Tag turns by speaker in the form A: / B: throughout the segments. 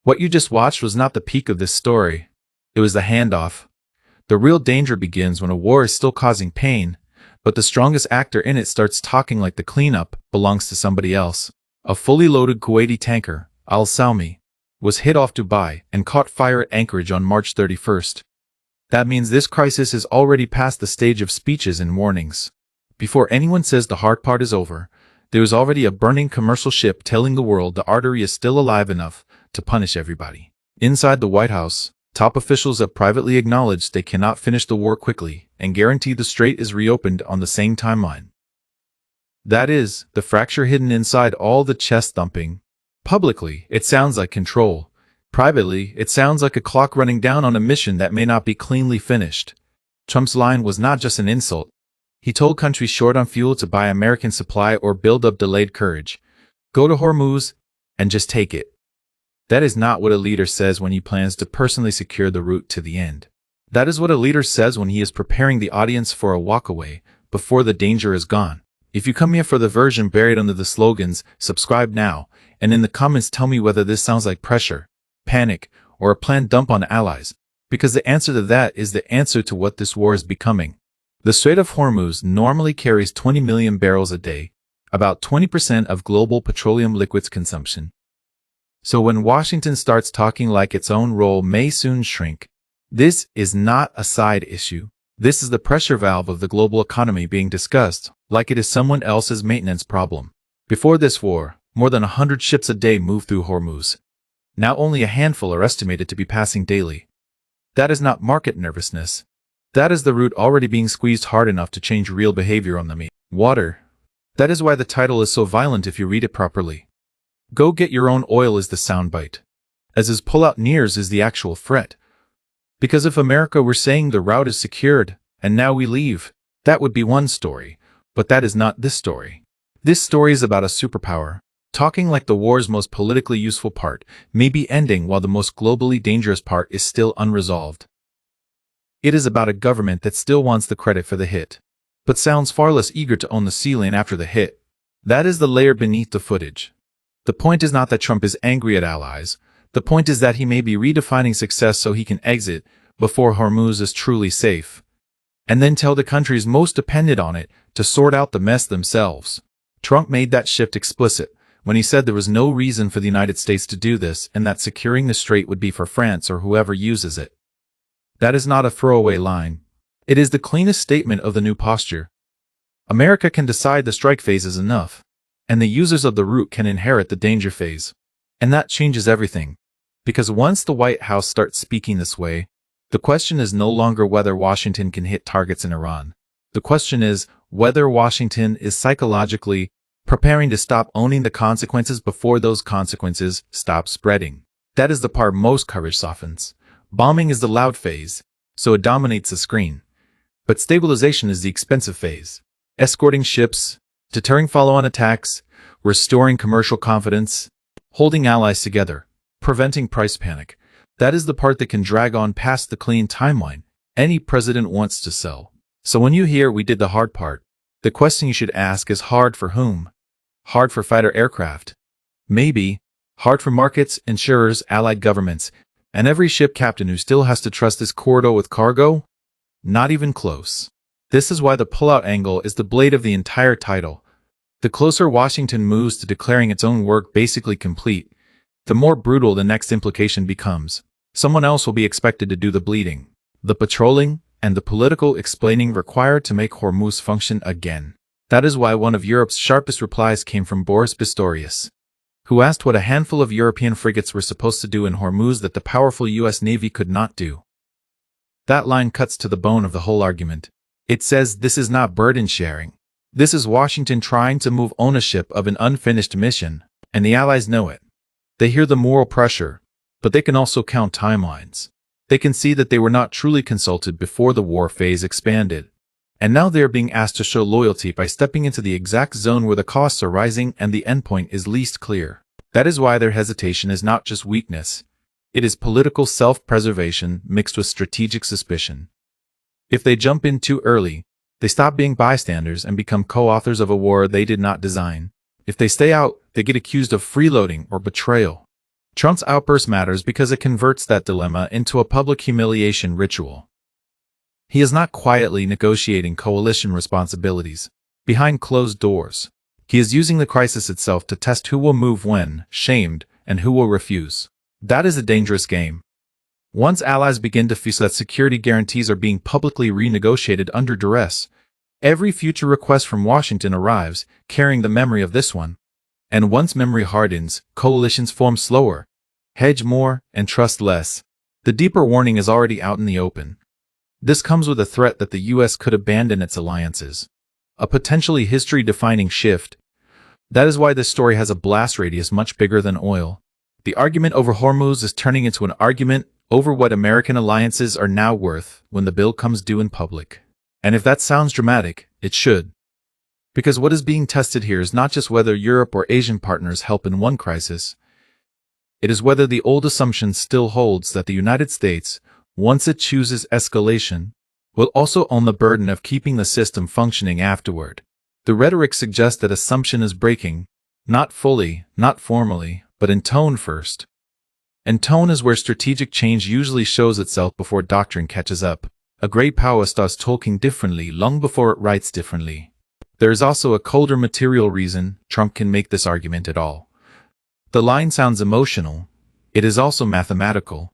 A: What you just watched was not the peak of this story. It was the handoff. The real danger begins when a war is still causing pain, but the strongest actor in it starts talking like the cleanup belongs to somebody else. A fully loaded Kuwaiti tanker, Al Salmi, was hit off Dubai and caught fire at Anchorage on March 31st. That means this crisis is already past the stage of speeches and warnings. Before anyone says the hard part is over, there is already a burning commercial ship telling the world the artery is still alive enough to punish everybody. Inside the White House, top officials have privately acknowledged they cannot finish the war quickly and guarantee the strait is reopened on the same timeline. That is, the fracture hidden inside all the chest thumping. Publicly, it sounds like control. Privately, it sounds like a clock running down on a mission that may not be cleanly finished. Trump's line was not just an insult. He told countries short on fuel to buy American supply or build up delayed courage. Go to Hormuz and just take it. That is not what a leader says when he plans to personally secure the route to the end. That is what a leader says when he is preparing the audience for a walkaway before the danger is gone. If you come here for the version buried under the slogans, subscribe now, and in the comments tell me whether this sounds like pressure, panic, or a planned dump on allies, because the answer to that is the answer to what this war is becoming. The Strait of Hormuz normally carries 20 million barrels a day, about 20% of global petroleum liquids consumption. So when Washington starts talking like its own role may soon shrink, this is not a side issue. This is the pressure valve of the global economy being discussed, like it is someone else's maintenance problem. Before this war, more than 100 ships a day moved through Hormuz. Now only a handful are estimated to be passing daily. That is not market nervousness. That is the route already being squeezed hard enough to change real behavior on the water. That is why the title is so violent if you read it properly. Go get your own oil is the soundbite. As his pullout nears is the actual threat. Because if America were saying the route is secured, and now we leave, that would be one story. But that is not this story. This story is about a superpower, talking like the war's most politically useful part may be ending while the most globally dangerous part is still unresolved. It is about a government that still wants the credit for the hit, but sounds far less eager to own the ceiling after the hit. That is the layer beneath the footage. The point is not that Trump is angry at allies. The point is that he may be redefining success so he can exit before Hormuz is truly safe, and then tell the countries most dependent on it to sort out the mess themselves. Trump made that shift explicit when he said there was no reason for the United States to do this and that securing the strait would be for France or whoever uses it. That is not a throwaway line. It is the cleanest statement of the new posture. America can decide the strike phase is enough, and the users of the route can inherit the danger phase. And that changes everything. Because once the White House starts speaking this way, the question is no longer whether Washington can hit targets in Iran. The question is whether Washington is psychologically preparing to stop owning the consequences before those consequences stop spreading. That is the part most courage softens. Bombing is the loud phase, so it dominates the screen. But stabilization is the expensive phase. Escorting ships, deterring follow-on attacks, restoring commercial confidence, holding allies together, preventing price panic. That is the part that can drag on past the clean timeline any president wants to sell. So when you hear we did the hard part, the question you should ask is hard for whom? Hard for fighter aircraft? Maybe. Hard for markets, insurers, allied governments, and every ship captain who still has to trust this corridor with cargo? Not even close. This is why the pullout angle is the blade of the entire title. The closer Washington moves to declaring its own work basically complete, the more brutal the next implication becomes. Someone else will be expected to do the bleeding, the patrolling, and the political explaining required to make Hormuz function again. That is why one of Europe's sharpest replies came from Boris Pistorius, who asked what a handful of European frigates were supposed to do in Hormuz that the powerful U.S. Navy could not do. That line cuts to the bone of the whole argument. It says this is not burden sharing. This is Washington trying to move ownership of an unfinished mission, and the Allies know it. They hear the moral pressure, but they can also count timelines. They can see that they were not truly consulted before the war phase expanded. And now they are being asked to show loyalty by stepping into the exact zone where the costs are rising and the endpoint is least clear. That is why their hesitation is not just weakness. It is political self-preservation mixed with strategic suspicion. If they jump in too early, they stop being bystanders and become co-authors of a war they did not design. If they stay out, they get accused of freeloading or betrayal. Trump's outburst matters because it converts that dilemma into a public humiliation ritual. He is not quietly negotiating coalition responsibilities behind closed doors. He is using the crisis itself to test who will move when shamed and who will refuse. That is a dangerous game. Once allies begin to feel that security guarantees are being publicly renegotiated under duress, every future request from Washington arrives carrying the memory of this one. And once memory hardens, coalitions form slower, hedge more, and trust less. The deeper warning is already out in the open. This comes with a threat that the U.S. could abandon its alliances. A potentially history-defining shift. That is why this story has a blast radius much bigger than oil. The argument over Hormuz is turning into an argument over what American alliances are now worth when the bill comes due in public. And if that sounds dramatic, it should. Because what is being tested here is not just whether Europe or Asian partners help in one crisis. It is whether the old assumption still holds that the United States, once it chooses escalation, will also own the burden of keeping the system functioning afterward. The rhetoric suggests that assumption is breaking, not fully, not formally, but in tone first. And tone is where strategic change usually shows itself before doctrine catches up. A great power starts talking differently long before it writes differently. There is also a colder material reason Trump can make this argument at all. The line sounds emotional. It is also mathematical.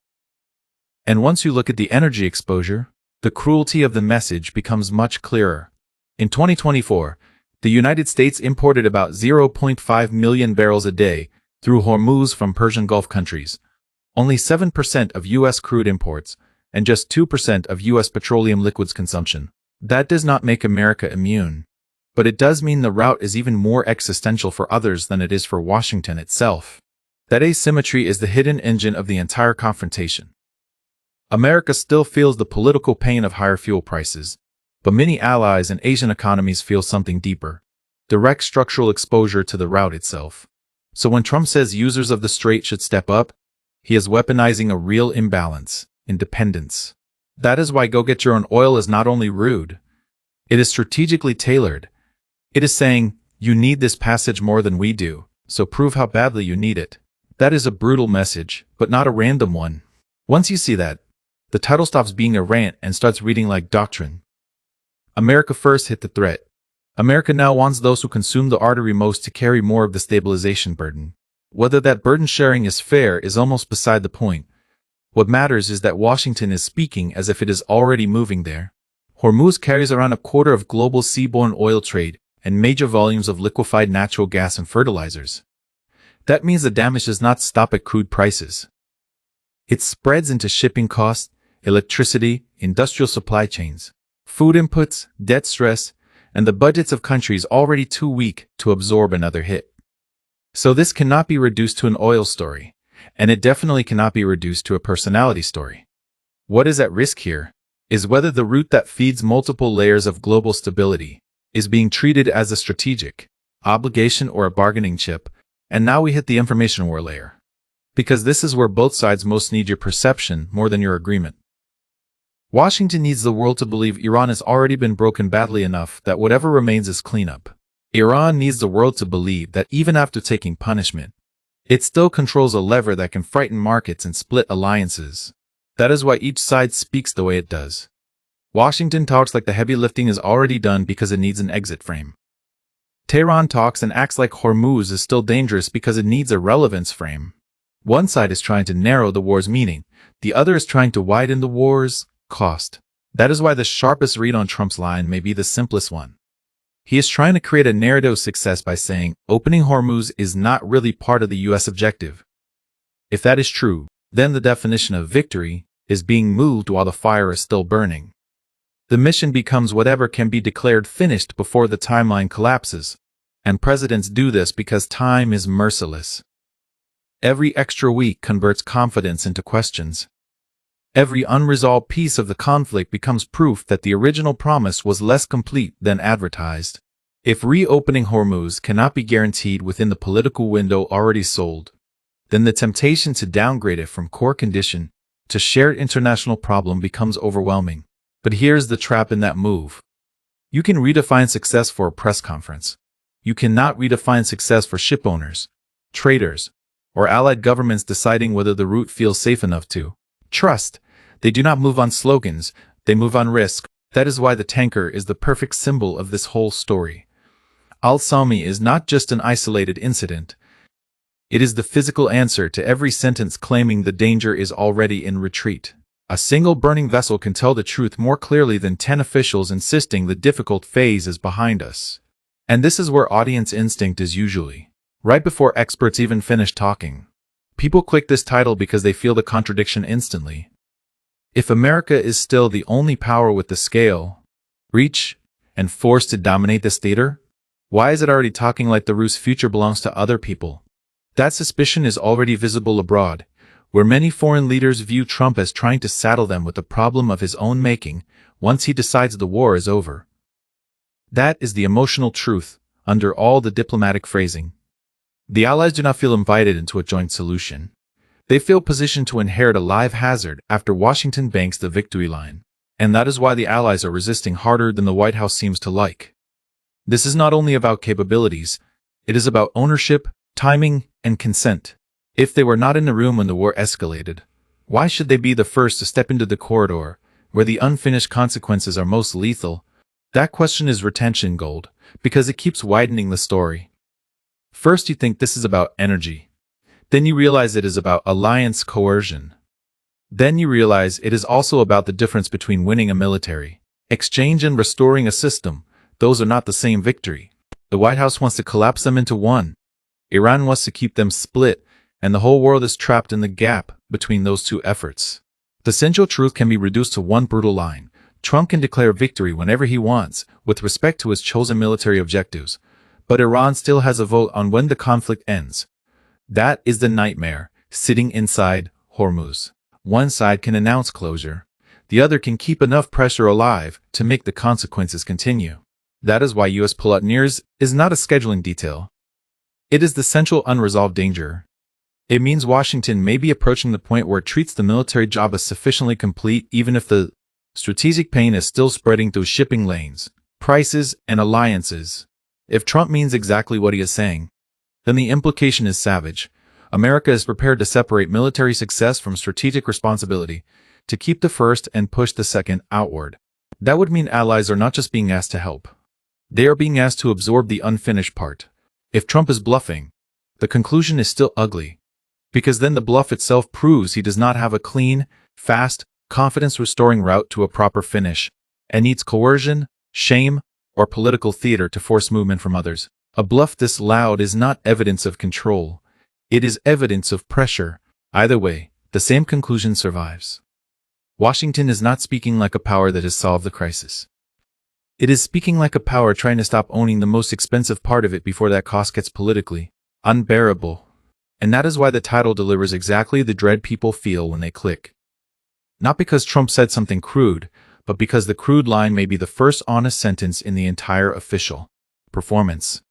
A: And once you look at the energy exposure, the cruelty of the message becomes much clearer. In 2024, the United States imported about 0.5 million barrels a day through Hormuz from Persian Gulf countries. Only 7% of U.S. crude imports, and just 2% of U.S. petroleum liquids consumption. That does not make America immune. But it does mean the route is even more existential for others than it is for Washington itself. That asymmetry is the hidden engine of the entire confrontation. America still feels the political pain of higher fuel prices, but many allies and Asian economies feel something deeper: direct structural exposure to the route itself. So when Trump says users of the strait should step up, he is weaponizing a real imbalance: independence. That is why go get your own oil is not only rude, it is strategically tailored. It is saying, you need this passage more than we do, so prove how badly you need it. That is a brutal message, but not a random one. Once you see that, the title stops being a rant and starts reading like doctrine. America first hit the threat. America now wants those who consume the artery most to carry more of the stabilization burden. Whether that burden sharing is fair is almost beside the point. What matters is that Washington is speaking as if it is already moving there. Hormuz carries around a quarter of global seaborne oil trade and major volumes of liquefied natural gas and fertilizers. That means the damage does not stop at crude prices. It spreads into shipping costs, electricity, industrial supply chains, food inputs, debt stress, and the budgets of countries already too weak to absorb another hit. So this cannot be reduced to an oil story, and it definitely cannot be reduced to a personality story. What is at risk here is whether the route that feeds multiple layers of global stability is being treated as a strategic obligation or a bargaining chip, and now we hit the information war layer. Because this is where both sides most need your perception more than your agreement. Washington needs the world to believe Iran has already been broken badly enough that whatever remains is cleanup. Iran needs the world to believe that even after taking punishment, it still controls a lever that can frighten markets and split alliances. That is why each side speaks the way it does. Washington talks like the heavy lifting is already done because it needs an exit frame. Tehran talks and acts like Hormuz is still dangerous because it needs a relevance frame. One side is trying to narrow the war's meaning, the other is trying to widen the war's cost. That is why the sharpest read on Trump's line may be the simplest one. He is trying to create a narrative of success by saying opening Hormuz is not really part of the U.S. objective. If that is true, then the definition of victory is being moved while the fire is still burning. The mission becomes whatever can be declared finished before the timeline collapses, and presidents do this because time is merciless. Every extra week converts confidence into questions. Every unresolved piece of the conflict becomes proof that the original promise was less complete than advertised. If reopening Hormuz cannot be guaranteed within the political window already sold, then the temptation to downgrade it from core condition to shared international problem becomes overwhelming. But here's the trap in that move. You can redefine success for a press conference. You cannot redefine success for shipowners, traders, or allied governments deciding whether the route feels safe enough to trust. They do not move on slogans, they move on risk. That is why the tanker is the perfect symbol of this whole story. Al-Sami is not just an isolated incident. It is the physical answer to every sentence claiming the danger is already in retreat. A single burning vessel can tell the truth more clearly than 10 officials insisting the difficult phase is behind us. And this is where audience instinct is usually. Right before experts even finish talking. People click this title because they feel the contradiction instantly. If America is still the only power with the scale, reach, and force to dominate this theater, why is it already talking like the Rus' future belongs to other people? That suspicion is already visible abroad, where many foreign leaders view Trump as trying to saddle them with a problem of his own making once he decides the war is over. That is the emotional truth under all the diplomatic phrasing. The Allies do not feel invited into a joint solution. They feel positioned to inherit a live hazard after Washington banks the victory line. And that is why the Allies are resisting harder than the White House seems to like. This is not only about capabilities, it is about ownership, timing, and consent. If they were not in the room when the war escalated, why should they be the first to step into the corridor, where the unfinished consequences are most lethal? That question is retention gold, because it keeps widening the story. First you think this is about energy. Then you realize it is about alliance coercion. Then you realize it is also about the difference between winning a military exchange and restoring a system. Those are not the same victory. The White House wants to collapse them into one. Iran wants to keep them split, and the whole world is trapped in the gap between those two efforts. The central truth can be reduced to one brutal line. Trump can declare victory whenever he wants, with respect to his chosen military objectives. But Iran still has a vote on when the conflict ends. That is the nightmare, sitting inside Hormuz. One side can announce closure. The other can keep enough pressure alive to make the consequences continue. That is why U.S. pullout nears is not a scheduling detail. It is the central unresolved danger. It means Washington may be approaching the point where it treats the military job as sufficiently complete even if the strategic pain is still spreading through shipping lanes, prices, and alliances. If Trump means exactly what he is saying, then the implication is savage. America is prepared to separate military success from strategic responsibility, to keep the first and push the second outward. That would mean allies are not just being asked to help. They are being asked to absorb the unfinished part. If Trump is bluffing, the conclusion is still ugly, because then the bluff itself proves he does not have a clean, fast, confidence-restoring route to a proper finish, and needs coercion, shame, or political theater to force movement from others. A bluff this loud is not evidence of control. It is evidence of pressure. Either way, the same conclusion survives. Washington is not speaking like a power that has solved the crisis. It is speaking like a power trying to stop owning the most expensive part of it before that cost gets politically unbearable. And that is why the title delivers exactly the dread people feel when they click. Not because Trump said something crude, but because the crude line may be the first honest sentence in the entire official performance.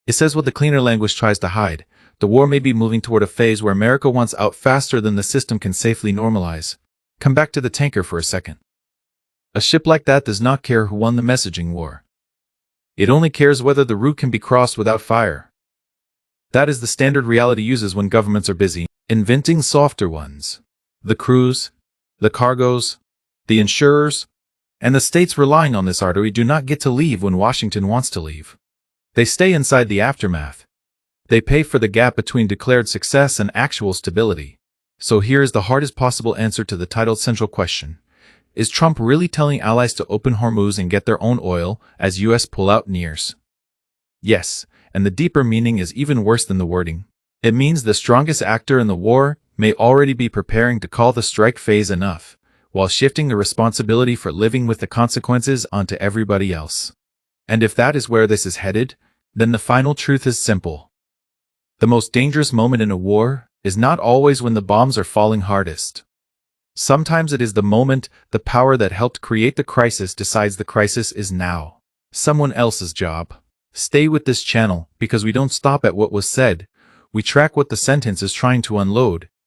A: It says what the cleaner language tries to hide. The war may be moving toward a phase where America wants out faster than the system can safely normalize. Come back to the tanker for a second. A ship like that does not care who won the messaging war. It only cares whether the route can be crossed without fire. That is the standard reality uses when governments are busy inventing softer ones. The crews, the cargoes, the insurers, and the states relying on this artery do not get to leave when Washington wants to leave. They stay inside the aftermath. They pay for the gap between declared success and actual stability. So here is the hardest possible answer to the titled central question. Is Trump really telling allies to open Hormuz and get their own oil as U.S. pullout nears? Yes, and the deeper meaning is even worse than the wording. It means the strongest actor in the war may already be preparing to call the strike phase enough, while shifting the responsibility for living with the consequences onto everybody else. And if that is where this is headed, then the final truth is simple. The most dangerous moment in a war is not always when the bombs are falling hardest. Sometimes it is the moment the power that helped create the crisis decides the crisis is now someone else's job. Stay with this channel because we don't stop at what was said. We track what the sentence is trying to unload,